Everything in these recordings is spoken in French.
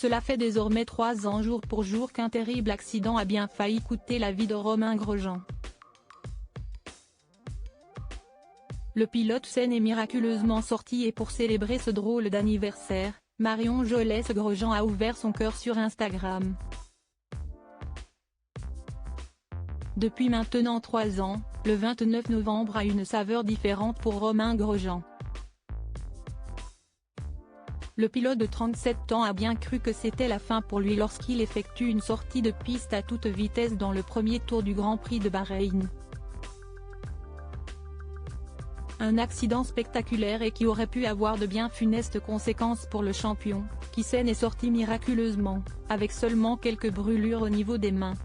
Cela fait désormais 3 ans jour pour jour qu'un terrible accident a bien failli coûter la vie de Romain Grosjean. Le pilote sain est miraculeusement sorti et pour célébrer ce drôle d'anniversaire, Marion Jolès Grosjean a ouvert son cœur sur Instagram. Depuis maintenant 3 ans, le 29 novembre a une saveur différente pour Romain Grosjean. Le pilote de 37 ans a bien cru que c'était la fin pour lui lorsqu'il effectue une sortie de piste à toute vitesse dans le premier tour du Grand Prix de Bahreïn. Un accident spectaculaire et qui aurait pu avoir de bien funestes conséquences pour le champion, qui s'en est sorti miraculeusement, avec seulement quelques brûlures au niveau des mains.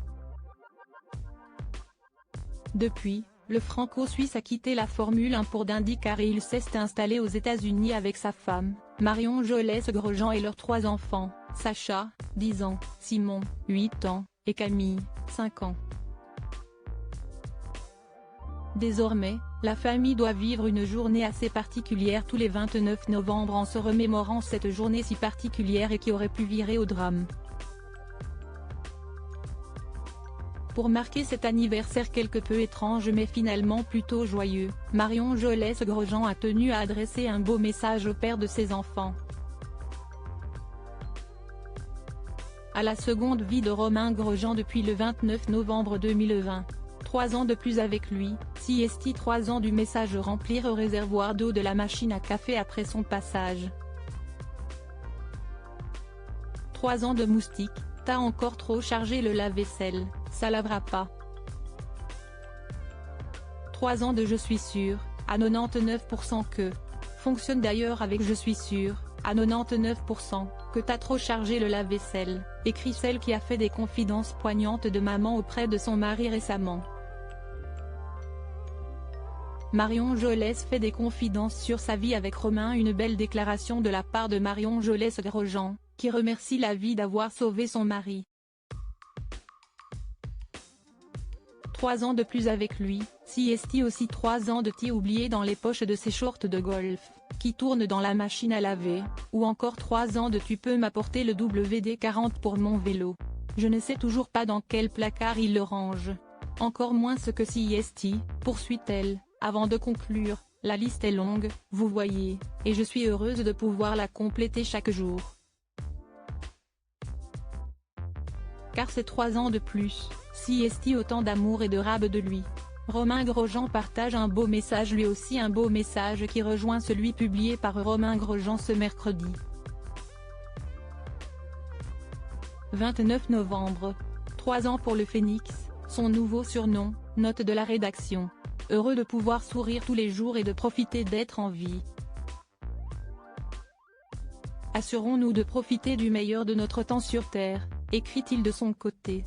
Depuis, le Franco-Suisse a quitté la Formule 1 pour d'IndyCar et il s'est installé aux États-Unis avec sa femme, Marion Jolès Grosjean et leurs 3 enfants, Sacha, 10 ans, Simon, 8 ans, et Camille, 5 ans. Désormais, la famille doit vivre une journée assez particulière tous les 29 novembre en se remémorant cette journée si particulière et qui aurait pu virer au drame. Pour marquer cet anniversaire quelque peu étrange mais finalement plutôt joyeux, Marion Jolès Grosjean a tenu à adresser un beau message au père de ses enfants. À la seconde vie de Romain Grosjean depuis le 29 novembre 2020. 3 ans de plus avec lui, CST 3 ans du message remplir au réservoir d'eau de la machine à café après son passage. 3 ans de moustique, t'as encore trop chargé le lave-vaisselle, ça lavera pas. 3 ans de je suis sûr, à 99% que. Fonctionne d'ailleurs avec je suis sûr, à 99%, que t'as trop chargé le lave-vaisselle, écrit celle qui a fait des confidences poignantes de maman auprès de son mari récemment. Marion Jolès fait des confidences sur sa vie avec Romain. Une belle déclaration de la part de Marion Jolès Grosjean, qui remercie la vie d'avoir sauvé son mari. 3 ans de plus avec lui, CST aussi 3 ans de thé oublié dans les poches de ses shorts de golf, qui tournent dans la machine à laver, ou encore 3 ans de tu peux m'apporter le WD-40 pour mon vélo. Je ne sais toujours pas dans quel placard il le range. Encore moins ce que CST, poursuit-elle, avant de conclure, la liste est longue, vous voyez, et je suis heureuse de pouvoir la compléter chaque jour. Car c'est 3 ans de plus, CST autant d'amour et de rab de lui. Romain Grosjean partage un beau message, lui aussi un beau message qui rejoint celui publié par Romain Grosjean ce mercredi. 29 novembre. 3 ans pour le Phénix, son nouveau surnom, note de la rédaction. Heureux de pouvoir sourire tous les jours et de profiter d'être en vie. Assurons-nous de profiter du meilleur de notre temps sur Terre, écrit-il de son côté.